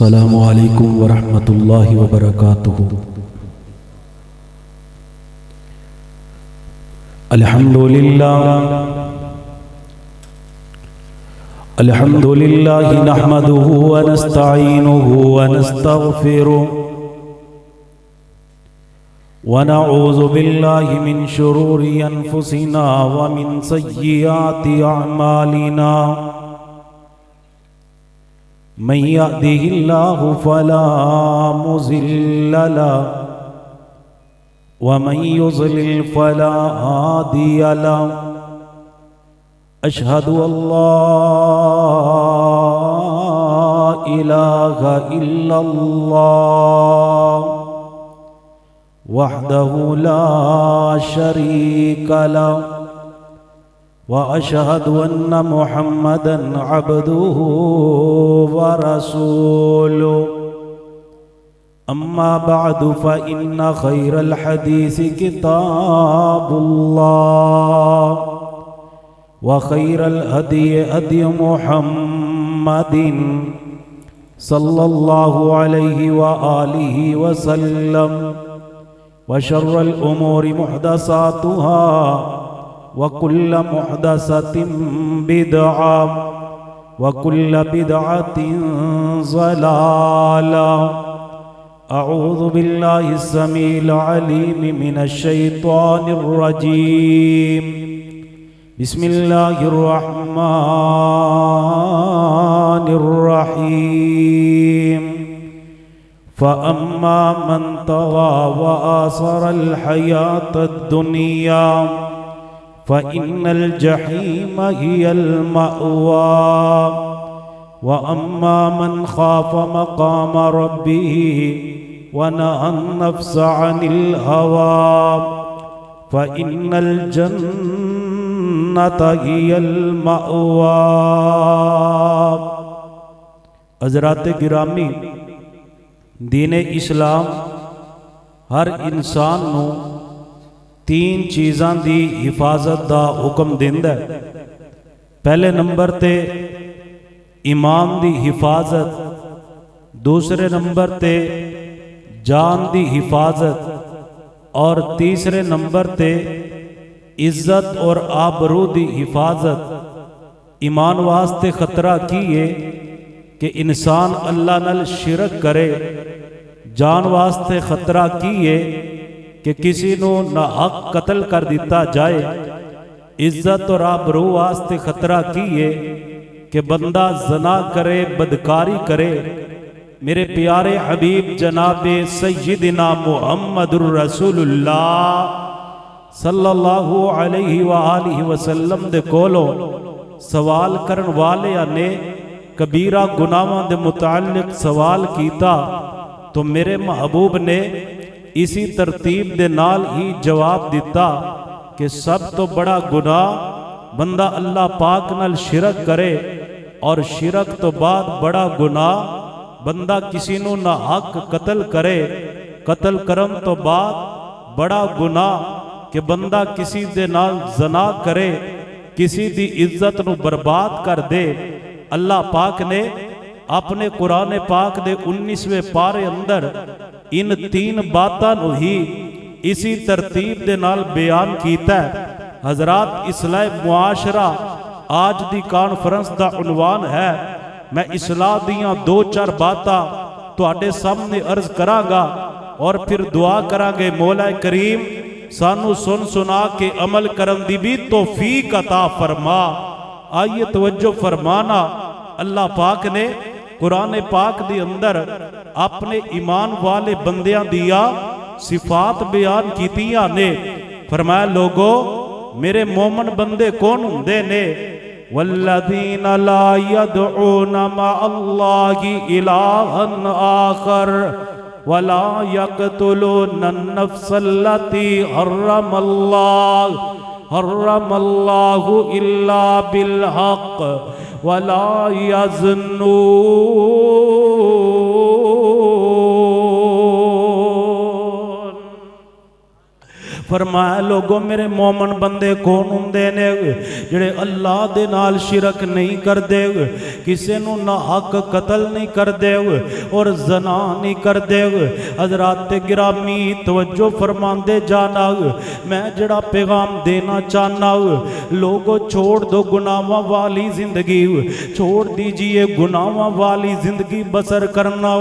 السلام علیکم ورحمۃ اللہ وبرکاتہ۔ الحمد للہ نحمده ونستعینه ونستغفره ونعوذ باللہ من شرور انفسنا ومن سیئات اعمالنا، من يهده الله فلا مضل له ومن يضلل فلا هادي له، أشهد أن لا إله إلا الله وحده لا شريك له، وأشهد أن محمدًا عبده ورسوله، أما بعد فإن خير الحديث كتاب الله، وخير الهدي هدي محمد صلى الله عليه وآله وسلم، وشر الأمور محدثاتها، وكل محدثة بدعة، وكل بدعة ضلالة۔ أعوذ بالله السميع العليم من الشيطان الرجيم، بسم الله الرحمن الرحيم، فأما من طغى وآثر الحياة الدنيا فإن الجحيم هي المأوى، وأما من خاف مقام ربه ونهى النفس عن الهوى فإن الجنة هي المأوى۔ حضرات گرامی، دین اسلام ہر انسان نو تین چیزاں دی حفاظت دا حکم دیندا ہے۔ پہلے نمبر تے ایمان دی حفاظت، دوسرے نمبر تے جان دی حفاظت، اور تیسرے نمبر تے عزت اور آبرو دی حفاظت۔ ایمان واسطے خطرہ کیے کہ انسان اللہ نال شرک کرے، جان واسطے خطرہ کیے کہ کسی نو ناحق قتل کر دیتا جائے، عزت اور آبرو واسطے خطرہ کیے کہ بندہ زنا کرے، بدکاری کرے۔ میرے پیارے حبیب جناب سیدنا محمد الرسول اللہ صلی اللہ علیہ وآلہ وسلم دے کولو سوال کرن والے نے کبیرہ گناہاں دے متعلق سوال کیتا تو میرے محبوب نے اسی ترتیب دے نال ہی جواب دیتا کہ سب تو بڑا گناہ بندہ اللہ پاک نال شرک کرے، اور شرک تو بعد بڑا گناہ بندہ کسی نو ناحق قتل کرے، قتل کرن تو بعد بڑا گناہ کہ بندہ کسی دے نال زنا کرے، کسی دی عزت نو برباد کر دے۔ اللہ پاک نے اپنے قرآن پاک دے 19ویں پارے اندر ان تین باتاں نو ہی اسی ترتیب دے نال بیان کیتا ہے۔ حضرات، اصلاح معاشرہ آج دی کانفرنس دا عنوان ہے۔ میں اصلاح دیاں دو چار باتاں تواڈے سامنے عرض کراں گا اور پھر دعا کراں گے مولا کریم سانو سن سنا کے عمل کرن دی بھی توفیق عطا فرما۔ آئیے توجہ فرمانا، اللہ پاک نے قرآن پاک دی اندر اپنے ایمان والے بندیاں دیا صفات بیان کیتیاں نے۔ فرمایا لوگو میرے مومن بندے کون ہوندے نے؟ والذین لا يدعون مع اللہ الہا آخر ولا يقتلون النفس التي حرم اللہ الا بالحق ولا يزنون۔ فرمایا لوگوں میرے مومن بندے کون ہوندے نے؟ جڑے اللہ دے نال شرک نہیں کردے، کسی نو نہ حق قتل نہیں کر دے اور زنا نہیں کر دے حضرات گرامی توجہ فرمان دے جانا میں جڑا پیغام دینا چاہنا لوگوں چھوڑ دو گناہوں والی زندگی چھوڑ دیجئے گناہوں والی زندگی بسر کرنا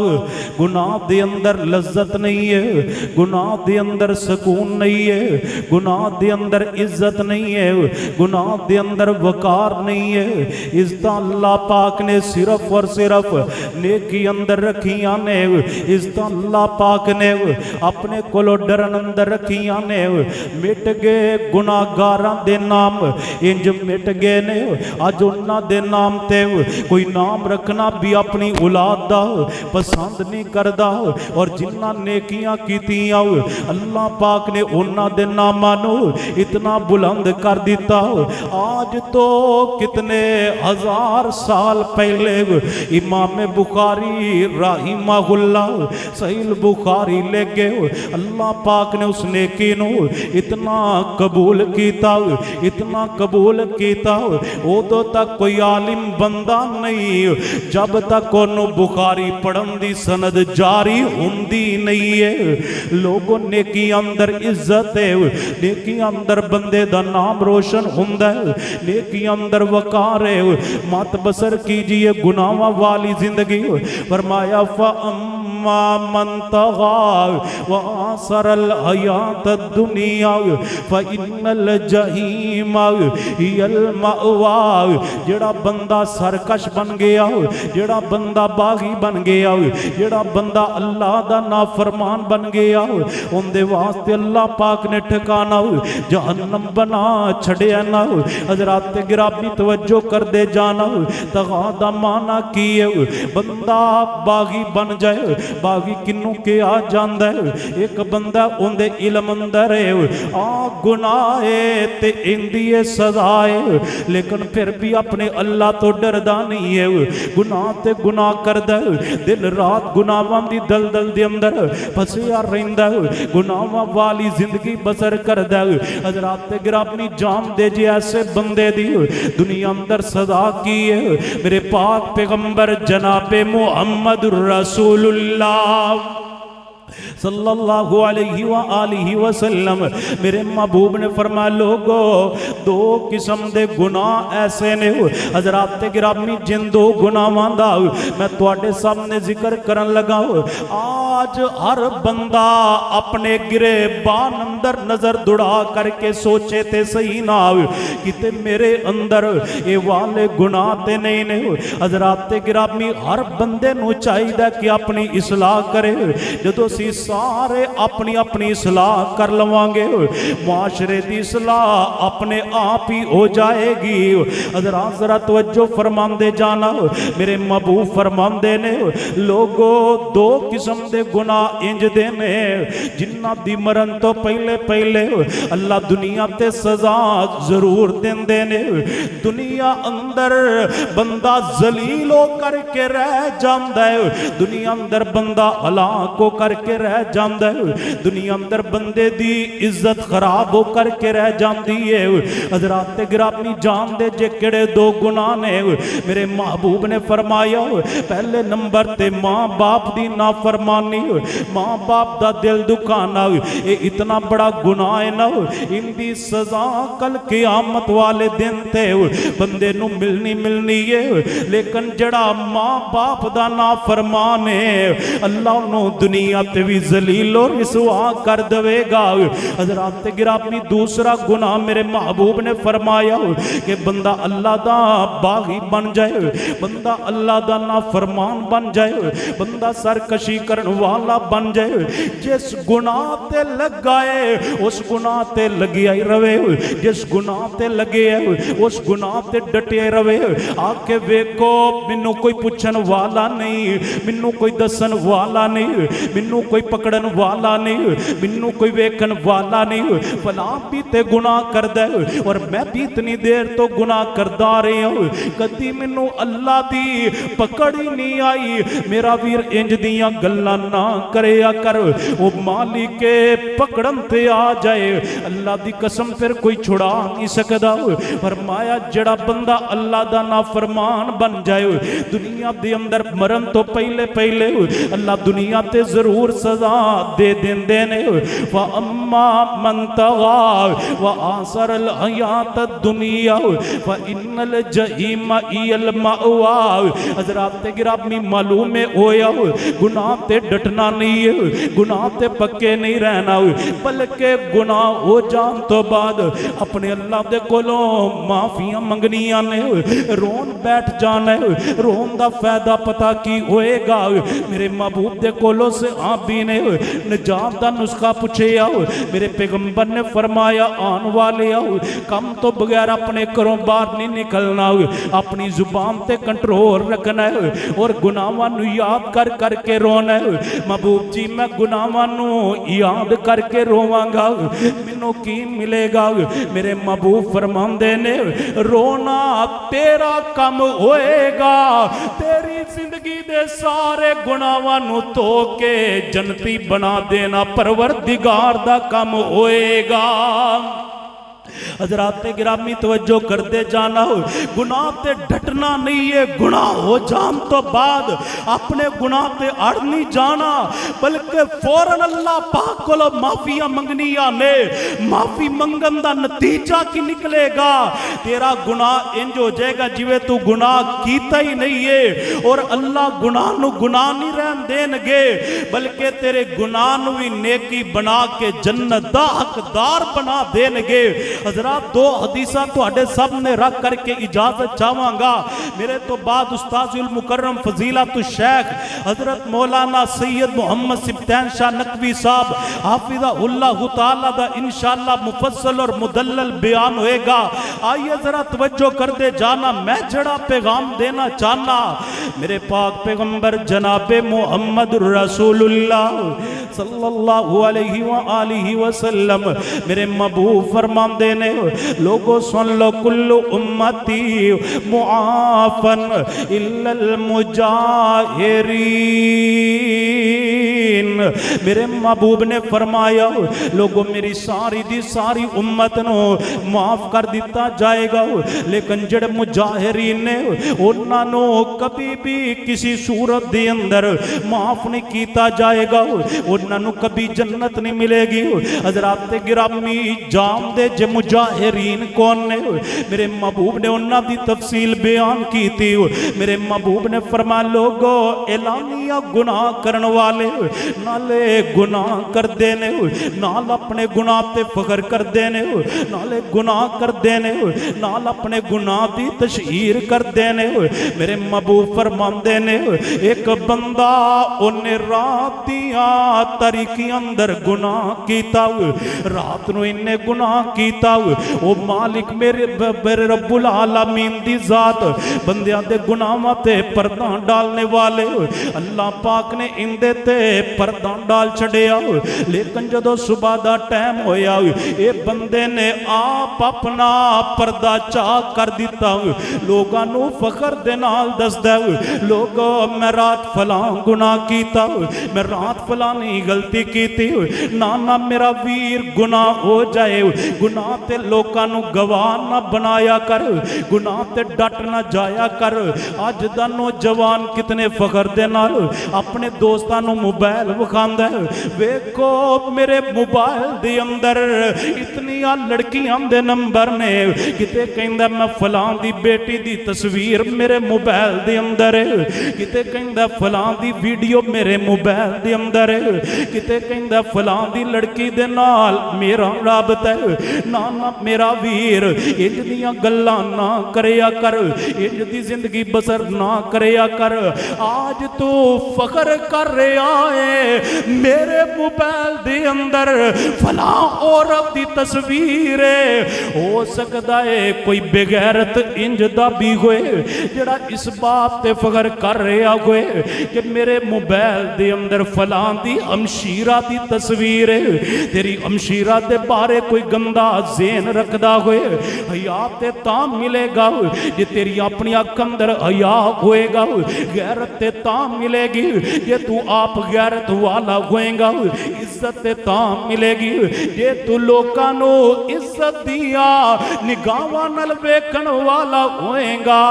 گناہ دے اندر لذت نہیں ہے گناہ دے اندر سکون نہیں ہے گناہ دے اندر عزت نہیں ہے گناہ دے اندر وقار نہیں ہے عزت اللہ پاک نے صرف اور صرف نیکی اندر رکھیاں نے عزت اللہ پاک نے اپنے کولو ڈرن اندر رکھیاں نے مٹ گئے گناہگاراں دے نام انج مٹ گئے نے اج انہاں دے نام تے کوئی نام رکھنا بھی اپنی اولاد دا پسند نہیں کردا اور جنہاں نیکیاں کیتیاں اللہ پاک نے انہاں دے ناماں نو اتنا بلند کر دیتا آج تو کتنے ہزار سال پہلے امام بخاری رحمہ اللہ صحیح بخاری لے گئے اللہ پاک نے اس نیکی نو اتنا قبول کیتا اتنا قبول کیتا او تو تک کوئی عالم بندہ نہیں جب تک انہوں بخاری پڑھن دی سند جاری ہوندی نہیں ہے لوگوں نیکی اندر عزت ہے نیکی اندر بندے دا نام روشن ہوندہ ہے نیکی اندر وقار ہے مات بسر کیجئے گناہوں والی زندگی فرمایا فَأَمَّا مَنْ طَغَى وَآثَرَ الْحَيَاةَ الدُّنْيَا فَإِنَّ الْجَحِيمَ هِيَ الْمَأْوَى جڑا بندہ سرکش بن گیا جڑا بندہ باغی بن گیا جڑا بندہ اللہ دا نافرمان بن گیا ان دے واسطے اللہ پاک نے ٹھکانا جہنم بنا چھڑیا نا حضرات گرامی توجہ کر دے جانا تغادہ مانا کیے بندہ باغی بن جائے باغی کنوں کے آ جاندہ ہے ایک بندہ ان دے علم اندر ہے گناہے تے اندیے سزائے لیکن پھر بھی اپنے اللہ تو ڈردہ نہیں ہے گناہ تے گناہ کردہ دن رات گناہاں دی دلدل دے اندر پھسیا رہندہ گناہاں والی زندگی بسر کردہ حضرات گرامی جام دے جی ایسے بندے دی دنیا اندر صدا کیے میرے پاک پیغمبر جناب محمد الرسول اللہ صلی اللہ علیہ وآلہ وسلم میرے محبوب نے فرمایا لوگو دو قسم دے گناہ ایسے نے حضرات گرامی جن دو گناہاں دا میں تواڈے سامنے ذکر کرن لگا آج ہر بندہ اپنے گریبان اندر نظر دڑا کر کے سوچے تے صحیح نہ کتے میرے اندر اے والے گناہ تے نہیں نے حضرات گرامی ہر بندے نو چاہیے کہ اپنی اصلاح کرے جدو سی سارے اپنی اپنی اصلاح کر لوانگے معاشرے دی اصلاح اپنے آپ ہی ہو جائے گی حضرات ذرا توجہ فرمان دے جانا میرے محبوب فرمان دے نے لوگو دو قسم دے گناہ انج دے نے جنہ دی مرن تو پہلے پہلے اللہ دنیا تے سزا ضرور دین دے نے دنیا اندر بندہ ذلیل ہو کر کے رہ جاندہ ہے دنیا اندر بندہ ہلاک ہو کر کے رہ جاندہ ہے دنیا اندر بندے دی عزت خراب ہو کر کے رہ جاندی ہے حضرات گرامی جان دے جے کڑے دو گناہ نے میرے محبوب نے فرمایا پہلے نمبر تے ماں باپ دی نافرمانی ماں باپ دا دل دکھانا اے اتنا بڑا گناہ ہے نا ان دی سزا کل قیامت والے دن تے بندے نو ملنی ہے لیکن جڑا ماں باپ دا نافرمان ہے اللہ انہوں دنیا تے بھی ذلیل اور رسوا کر دوے گا حضرات گرامی دوسرا گناہ میرے محبوب نے فرمایا کہ بندہ اللہ دا باغی بن جائے بندہ اللہ دا نافرمان بن جائے بندہ سرکشی کرن والا بن جائے جس گناہ تے لگ گئے اس گناہ تے لگی آئی روے جس گناہ تے لگے اس گناہ تے ڈٹے روے آکے ویکو منو کوئی پوچھن والا نہیں منو کوئی دسن والا نہیں منو کوئی پکڑن والا نہیں منو کوئی ویکن والا نہیں فلاں بھی تے گناہ کر دے اور میں بھی اتنی دیر تو گناہ کردہ رہے ہوں کدی منو اللہ دی پکڑی نہیں آئی میرا ویر انج دیاں گلہ نہ کرے یا کر وہ مالک کے پکڑن تے آ جائے اللہ دی قسم پھر کوئی چھڑا نہیں سکدا فرمایا جڑا بندہ اللہ دا نافرمان بن جائے دنیا دے اندر مرن تو پہلے پہلے اللہ دنیا تے ضرور سزا دے دیندے نے فَأَمَّا مَنْ تَغَى وَآثَرَ الْحَيَاةَ الدُّنْيَا فَإِنَّ الْجَحِيمَ هِيَ الْمَأْوَى حضرات گرامی معلوم ہویا گناہ تے ڈٹنا نہیں ہے گناہ تے پکے نہیں رہنا بلکہ گناہ ہو جان تو بعد اپنے اللہ دے کولوں معافیاں منگنیاں نے رون بیٹھ جانا ہے رون دا فائدہ پتہ کی ہوئے گا میرے محبوب دے کولوں سے آبی نے نجات دا نسخہ پوچھے آؤ میرے پیغمبر نے فرمایا آن والے آؤ کم تو بغیر اپنے گھروں باہر نہیں نکلنا اپنی زبان تے کنٹرول رکھنا ہے اور گناہاں نو یاد کر کر کے رونا ہے محبوب جی میں گناہاں نو یاد کر کے رواں گا مینوں کی ملے گا میرے محبوب فرماندے نے رونا تیرا کم ہوئے گا تیری زندگی دے سارے گناہاں نو تو کے جنتی بنا دینا پروردگار دا کم ہوئے گا حضرات گرامی توجہ کر دے جانا ہو گناہ تے ڈٹنا نہیں ہے گناہ ہو جان تو بعد اپنے گناہ تے اڑ نہیں جانا بلکہ فوراً اللہ پاک کو معافیاں منگنیاں نے معافی منگن دا نتیجہ کی نکلے گا تیرا گناہ انج ہو جائے گا جویں تو گناہ کیتا ہی نہیں ہے اور اللہ گناہ نو گناہ نہیں رہن دین گے بلکہ تیرے گناہ نو بھی نیکی بنا کے جنت دا حقدار بنا دین گے حضرات دو حدیثہ تو اڈے سب نے رکھ کر کے اجازت چاہواں گا میرے تو بعد استاذ المکرم فضیلت الشیخ حضرت مولانا سید محمد سبتین شاہ نقوی صاحب حافظہ اللہ تعالیٰ دا انشاءاللہ مفصل اور مدلل بیان ہوئے گا آئیے ذرا توجہ کر دے جانا میں جڑا پیغام دینا چاہنا میرے پاک پیغمبر جناب محمد رسول اللہ صلی اللہ علیہ وآلہ وسلم میرے محبوب فرمان دینے لوگوں سن لو کل امتی معافن الا المجاہرین میرے محبوب نے فرمایا لوگوں میری ساری دی ساری امت نو معاف کر دیتا جائے گا لیکن جڑے مجاہرین نے انہاں نو کبھی بھی کسی صورت دے اندر معاف نہیں کیتا جائے گا انہاں نو کبھی جنت نہیں ملے گی حضرات گرامی جام دے جے مجاہرین کون نے میرے محبوب نے انہاں دی تفصیل بیان کی تھی میرے محبوب نے فرمایا لوگو اعلانیہ گناہ کرن والے نالے گناہ کر دینے نال اپنے گناہ تے فخر کر دینے نالے گناہ کر دینے نال اپنے گناہ دی تشہیر کر دینے میرے محبوب فرمان دینے ایک بندہ انہیں رات دیاں تاریکی اندر گناہ کیتا رات نو انہیں گناہ کیتا او مالک میرے رب العالمین دی ذات بندیاں دے گناہاں تے پردہ ڈالنے والے اللہ پاک نے اندے تے پردہ ڈال چھڑیا لیکن جدو صبح دا ٹائم ہویا اے بندے نے آپ اپنا پردہ چاک کر دیتا لوگاں نو فخر دے نال دس دے لوگوں میں رات فلان گناہ کیتا میں رات فلانی غلطی کیتی نانا میرا ویر گناہ ہو جائے گناہ تے لوگاں نو گواہ نہ بنایا کر گناہ تے ڈٹ نہ جایا کر آج دا نوجوان کتنے فخر دے نال اپنے دوستانوں موبائل وکھاندا ہے ویکھو میرے موبائل دے اندر اتنیاں لڑکیاں دے نمبر نے کتے کہندا میں فلان دی بیٹی دی تصویر میرے موبائل دے اندر ہے کتے کہندا فلان دی ویڈیو میرے موبائل دے اندر ہے کتے کہندا فلان دی لڑکی دے نال میرا رابطہ ہے نانا میرا ویر انج دیاں گلاں نہ کریا کر انج دی زندگی بسر نہ کریا کر آج تو فخر کر رہا ہے میرے موبائل دے اندر فلاں عورت دی تصویر ہے ہو سکتا ہے کوئی بغیرت انج دا بھی ہوئے جڑا اس بات تے فخر کر رہا ہوئے کہ میرے موبائل دے اندر فلاں دی ہمشیرہ دی تصویر ہے تیری ہمشیرہ دے بارے کوئی گندہ ذہن رکھدا ہوئے حیات تے تام ملے گا یہ تیری اپنی اکھ اندر حیا ہوئے گا غیرت تے تام ملے گی یہ تو آپ غیرت والا ہوئے گا عزت عزت تاں ملے گی جے تو لوکاں نو عزت دیا نگاہاں نال ویکھن والا ہوئے گا۔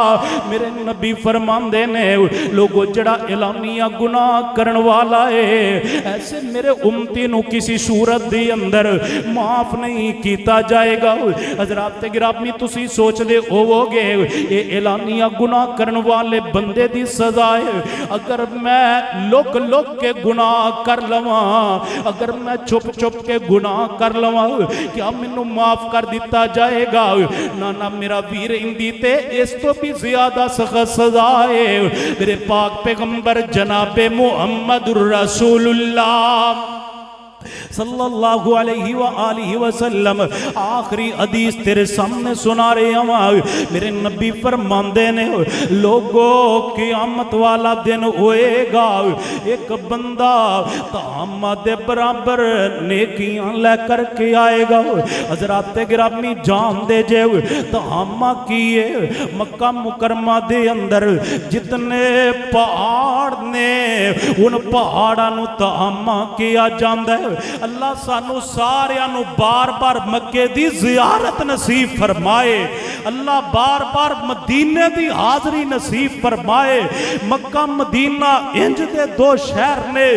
میرے نبی فرماندے نے لوگو جڑا اعلانیہ گناہ کرن والا ہے ایسے میرے امتی نو کسی صورت دی اندر معاف نہیں کیتا جائے گا۔ حضرات گرامی تسی سوچ دے ہوو گے یہ اعلانیہ گناہ کرن والے بندے دی سزا ہے۔ اگر میں لک لک کے گناہ کر لواں، اگر میں چھپ چھپ کے گناہ کر لواں، کیا منو معاف کر دیتا جائے گا؟ نانا میرا ویر اندی تے اس تو بھی زیادہ سخت سزا ہے۔ میرے پاک پیغمبر جناب محمد رسول اللہ صلی اللہ علیہ وآلہ وسلم آخری حدیث تیرے سامنے سنا رہے ہیں۔ میرے نبی فرماندے نے لوگو قیامت والا دن ہوئے گا ایک بندہ تہمہ دے برابر نیکیاں لے کر کے آئے گا۔ حضرات گرامی جان دے جے تہمہ کیے مکہ مکرمہ دے اندر جتنے پہاڑ نے ان پہاڑانو تہمہ کیا جاندہ ہے۔ اللہ سانو ساریانو بار بار مکے دی زیارت نصیب فرمائے، اللہ بار بار مدینے دی حاضری نصیب فرمائے۔ مکہ مدینہ انج دے دو شہر نے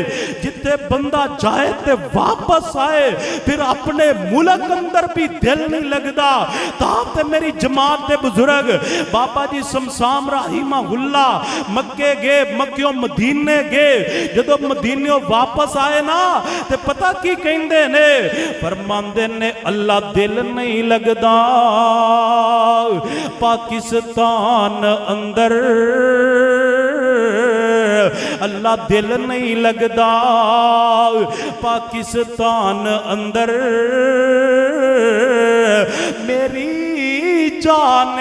جتے بندہ جائے تے واپس آئے پھر اپنے ملک اندر بھی دل نہیں لگدا۔ تاہتے میری جماعت دے بزرگ بابا جی سمسام رحمہ اللہ مکے گئے، مکیوں مدینے گئے، جدو مدینیوں واپس آئے نا تے پتہ کی کہندے نے فرماندے نے اللہ دل نہیں لگدا پاکستان اندر، اللہ دل نہیں لگدا پاکستان اندر، میری جان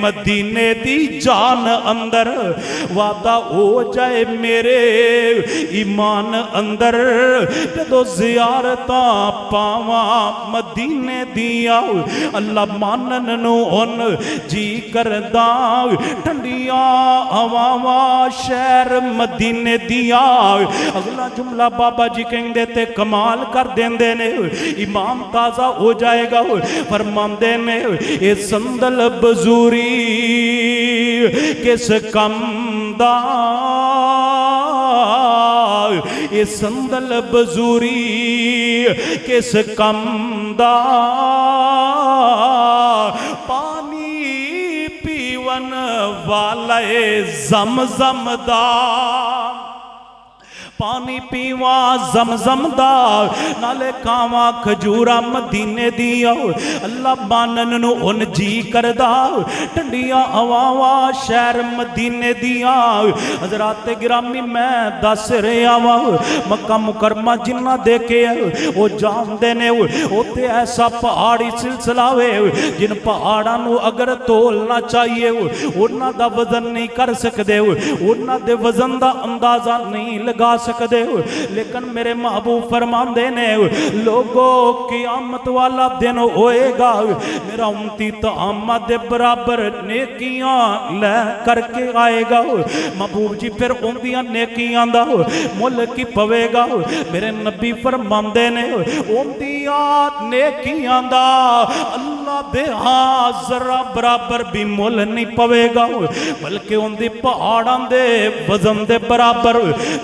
مدینے دی جان اندر، وعدہ ہو جائے میرے ایمان اندر، جدو زیارتاں پاواں مدینے دیا اللہ مانن نو ان جی کردہ، ٹھنڈیاں ہواواں شہر مدینے دیا۔ اگلا جملہ بابا جی کہیں دیتے کمال کر دیں دے نے ایمان تازہ ہو جائے گا۔ فرماندے نے اے سندل بزوری کس کم دا، اے سندل بزوری کس کم دا، پانی پیون والے زمزم دا، پانی پیواں زمزم دا، نالے کھاواں کھجورا مدینے دیا اللہ مانن نو ان جی کردہ، ٹھنڈیاں ہواواں شہر مدینے دیا۔ حضرات گرامی میں دس رہا وا مکہ مکرمہ جنہ دیکھے وہ جان دینے ہوتے ایسا پہاڑی سلسلہ ہوئے جن پہاڑاں نو اگر تولنا چاہیے انہاں دا وزن نہیں کر سکدے، انہاں دے وزن دا اندازہ نہیں لگا سکدے، لیکن میرے محبوب فرماندے نے لوگو قیامت والا دن ہوئے گا میرا امتی تہمہ دے برابر نیکیاں لے کر کے آئے گا۔ محبوب جی پھر اندیاں نیکیاں دا مل کی پوے گا، میرے نبی فرماندے نے اندیاں نیکیاں دا اللہ دے ہاں ذرہ برابر بھی مل نہیں پوے گا، بلکہ اندی پہاڑاں دے وزن دے برابر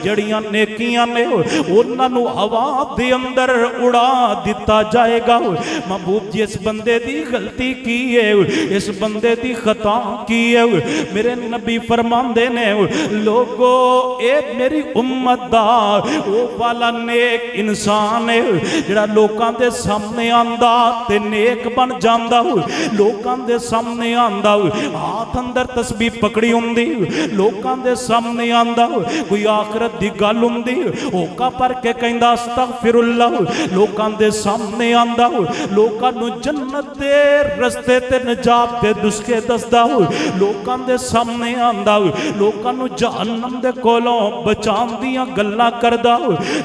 جڑیاں نیکیاں نے انہاں نو ہوا دے اندر اڑا دیتا جائے گا۔ محبوب جی اس بندے دی غلطی کی ہے، اس بندے دی خطا کی ہے، میرے نبی فرماندے نے لوگو اے میری امت دا او والا نیک انسان ہے جڑا لوکاں دے سامنے آندا تے نیک بن جاندا، لوکاں دے سامنے آندا ہاتھ اندر تسبیح پکڑی ہوندی، لوکاں دے سامنے آندا کوئی آخرت دی گل ہوندی ہوکا پر کے کہندا استغفر اللہ، لوکاں دے سامنے آندا لوکاں نو جنت دے رستے تے نجات دے دسکے دسدا، لوکاں دے سامنے آندا لوکاں نو جہنم دے کولوں بچان دیاں گلاں کردا،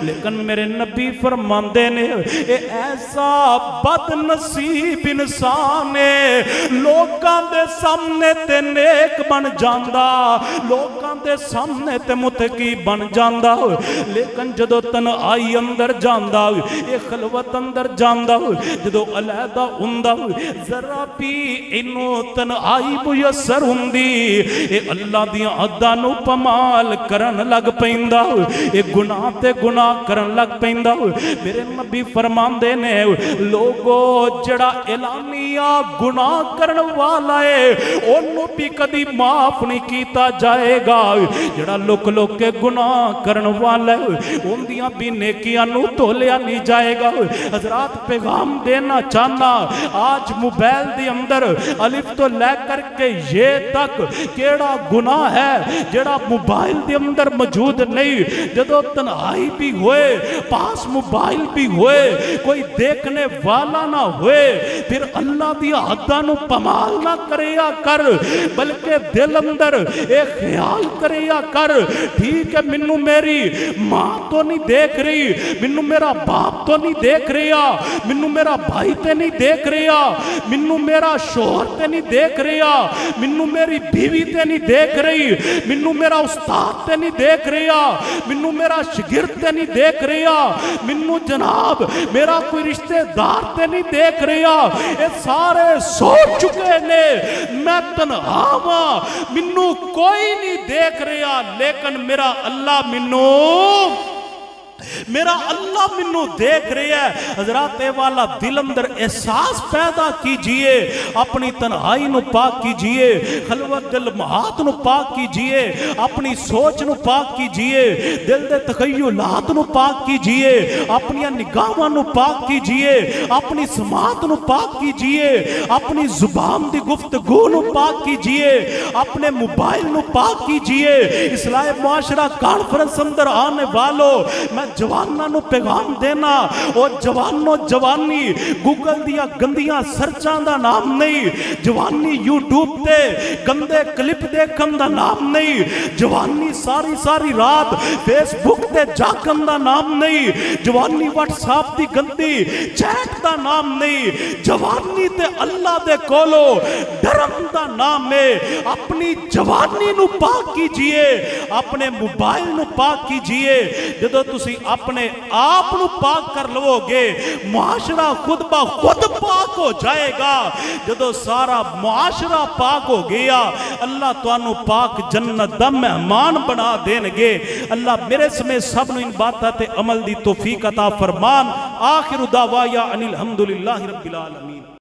لیکن میرے نبی فرماندے نے اے ایسا بد نصیب انسان انسان ہے لوکاں دے سامنے تے نیک بن جاندا لوکاں دے سامنے تے متقی بن جاندا لیکن جدو تنہائی اندر جاندا اے خلوت اندر جاندا جدو علیحدہ ہوندا ذرا بھی اینو تنہائی میسر ہوندی اے اللہ دیاں حداں نو پمال کرن لگ پیندا اے گناہ تے گناہ کرن لگ پیندا میرے نبی فرماندے نے لوگو جڑا اعلانیہ گناہ کرن والا ہے اونوں بھی کدی معاف نہیں کیتا جائے گا جڑا لک لک کے گناہ کرن والا ہے اوندیاں بھی نیکیاں نو تولیا نہیں جائے گا حضرات پیغام دینا چاہنا آج موبائل دی اندر الف تو لے کر کے یہ تک کیڑا گناہ ہے جڑا موبائل دی اندر موجود نہیں جدو تنہائی بھی ہوئے پاس موبائل بھی ہوئے کوئی دیکھنے والا نہ ہوئے پھر اللہ دی حداں نو پمال نہ کریا کر بلکہ دل اندر ایک خیال کریا کر ٹھیک ہے منو میری ماں تو نہیں دیکھ رہی منو میرا باپ تو نہیں دیکھ رہا منو میرا بھائی تے نہیں دیکھ رہا منو میرا شوہر تے نہیں دیکھ رہا منو میری بیوی تے نہیں دیکھ رہی منو میرا استاد تے نہیں دیکھ رہا منو میرا شاگرد تے نہیں دیکھ رہا منو جناب میرا کوئی رشتہ دار تے نہیں دیکھ رہا یہ سارے سو چکے نے میں تنہا ہاں منو کوئی نہیں دیکھ رہا لیکن میرا اللہ میرا اللہ منو دیکھ رہا ہے حضرات والا دل اندر احساس پیدا کیجئے اپنی تنہائی نو پاک کیجئے خلوت دل مہات نو پاک کیجئے اپنی سوچ نو پاک کیجئے دل دے تخیلات نو پاک کیجئے اپنی نگاہاں نو پاک کیجئے اپنی سماعت نو پاک کیجئے اپنی زبان دی گفتگو نو پاک کیجئے اپنے موبائل نو پاک کیجئے اصلاح معاشرہ کانفرنس اندر آنے والو میں جوانہ نو پیغام دینا اور جوانو جوانی گوگل دیا گندیاں سرچان دا نام نہیں جوانی یوٹیوب تے گندے کلپ دیکھن دا نام نہیں جوانی ساری رات فیس بک تے جاکن دا نام نہیں جوانی واٹس ایپ دی گندی چیٹ دا نام نہیں جوانی تے اللہ دے کولو ڈرم دا نام ہے اپنی جوانی نو پاک کیجئے اپنے موبائل نو پاک کیجئے جدو تسی اپنے آپ نو پاک کر لو گے معاشرہ خود با خود پاک ہو جائے گا جدو سارا معاشرہ پاک ہو گیا اللہ تو انو پاک جنت دا مہمان بنا دین گے اللہ میرے سمیت سب نو ان باتات عمل دی توفیق عطا فرمان آخر دعوایا ان الحمدللہ رب العالمین